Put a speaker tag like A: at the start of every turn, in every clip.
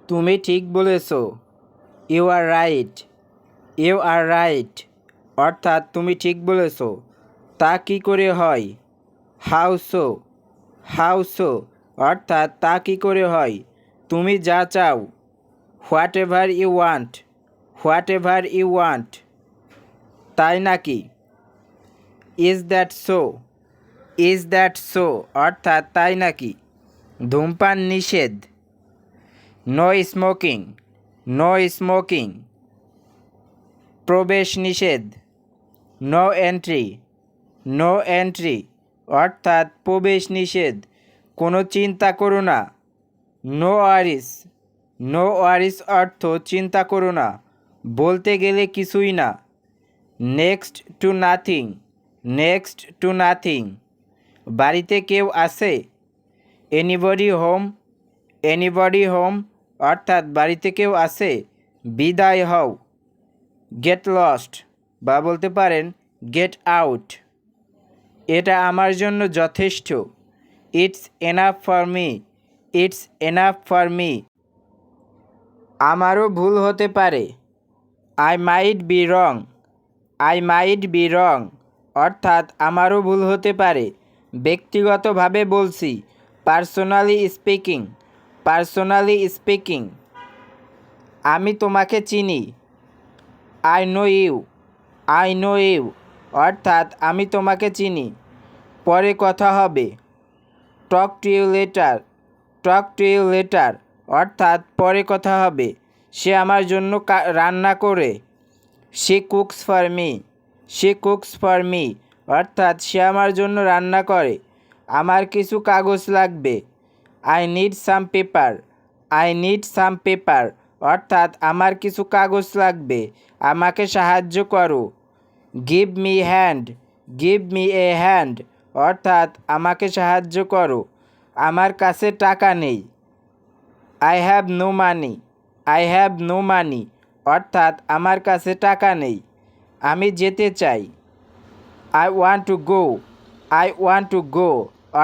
A: তুমি ঠিক বলেছো। You are right. You are right অর্থাৎ তুমি ঠিক বলেছো। তা কি করে হয়? How so. হাউ সো অর্থাৎ তা কি করে হয়? তুমি যা চাও। Whatever you want. Whatever you want. তাই নাকি? Is that so. Is that so অর্থাৎ তাই নাকি? ধূমপান নিষেধ। No smoking. No smoking. প্রবেশ নিষেধ। No entry. নো এন্ট্রি অর্থাৎ প্রবেশ নিষেধ। কোনো চিন্তা করো না। নো ওয়ারিস। নো ওয়ারিস অর্থ চিন্তা করো না, বলতে গেলে কিছুই না। Next to nothing. Next to nothing. বাড়িতে কেউ আছে? Anybody home. এনিবডি হোম অর্থাৎ বাড়িতে কেউ আছে? বিদায় হও। গেট লস্ট বা বলতে পারেন গেট আউট। এটা আমার জন্য যথেষ্ট। It's enough for me. It's enough for me. আমারও ভুল হতে পারে। I might be wrong. I might be wrong অর্থাৎ আমারও ভুল হতে পারে। ব্যক্তিগতভাবে বলছি। Personally speaking. Personally speaking. আমি তোমাকে চিনি। I know you. I know you অর্থাৎ আমি তোমাকে চিনি। পরে কথা হবে। Talk to you later. Talk to you later অর্থাৎ পরে কথা হবে। সে আমার জন্য রান্না করে। She cooks for me. She cooks for me অর্থাৎ সে আমার জন্য রান্না করে। আমার কিছু কাগজ লাগবে। I need some paper. I need some paper অর্থাৎ আমার কিছু কাগজ লাগবে, আমাকে সাহায্য করো। Give me hand. Give me a hand অর্থাৎ আমাকে সাহায্য করো। আমার কাছে টাকা নেই। I have no money. I have no money অর্থাৎ আমার কাছে টাকা নেই। আমি যেতে চাই। I want to go. I want to go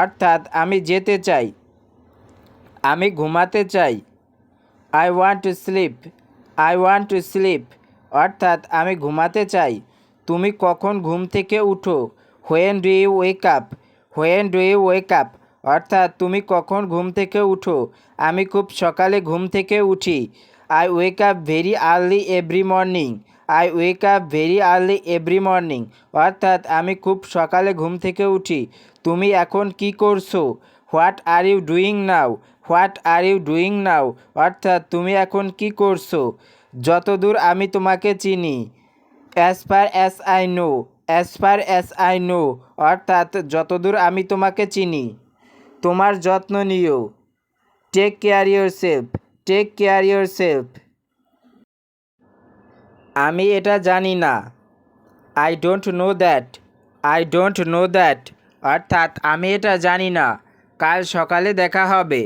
A: অর্থাৎ আমি যেতে চাই। আমি ঘুমাতে চাই। I want to slip. I want to sleep অর্থাৎ আমি ঘুমাতে চাই। তুমি কখন ঘুম থেকে উঠো? When do you wake up. When do you wake up অর্থাৎ তুমি কখন ঘুম থেকে উঠো? আমি খুব সকালে ঘুম থেকে উঠি। I wake up very early every morning. I wake up very early every morning অর্থাৎ আমি খুব সকালে ঘুম থেকে উঠি। তুমি এখন কি করছো? What are you doing now. What are you doing now অর্থাৎ তুমি এখন কি করছো? যতদূর আমি তোমাকে চিনি। As far as I know. As far as I know অর্থাৎ যতদূর আমি তোমাকে চিনি। তোমার যত্ন নিও। Take care yourself. Take care yourself. আমি এটা জানি না। I don't know that. I don't know that অর্থাৎ আমি এটা জানি না। কাল সকালে দেখা হবে।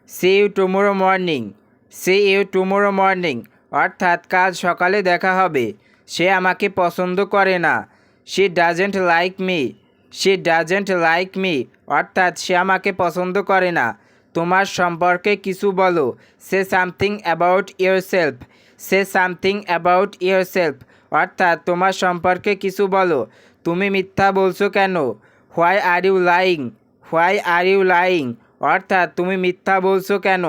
A: C you tomorrow morning. See you tomorrow morning অর্থাৎ কাল সকালে দেখা হবে। সে আমাকে পছন্দ করে না। She doesn't like me. She doesn't like me অর্থাৎ সে আমাকে পছন্দ করে না। তোমার সম্পর্কে কিছু বলো। Say something about yourself. Say something about yourself অর্থাৎ তোমার সম্পর্কে কিছু বলো। তুমি মিথ্যা বলছো কেন? Why are you lying. Why are you lying অর্থাৎ তুমি মিথ্যা বলছো কেন?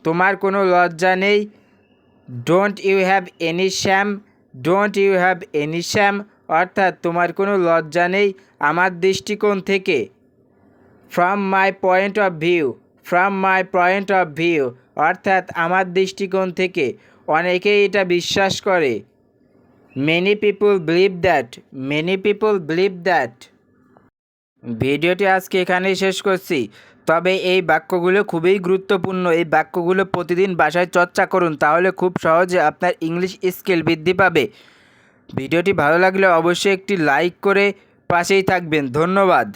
A: তোমার কোনো লজ্জা নেই। Don't you have any shame. Don't you have any shame অর্থাৎ তোমার কোনো লজ্জা নেই আমার দৃষ্টিকোণ থেকে। From my point of view. From my point of view অর্থাৎ আমার দৃষ্টিকোণ থেকে। অনেকেই এটা বিশ্বাস করে। Many people believe that. Many people believe that. ভিডিওটি আজকে এখানেই শেষ করছি। তবে এই বাক্যগুলো খুবই গুরুত্বপূর্ণ। এই বাক্যগুলো প্রতিদিন বাসায় চর্চা করুন, তাহলে খুব সহজে আপনার ইংলিশ স্কিল বৃদ্ধি পাবে। ভিডিওটি ভালো লাগলে অবশ্যই একটি লাইক করে পাশেই থাকবেন। ধন্যবাদ।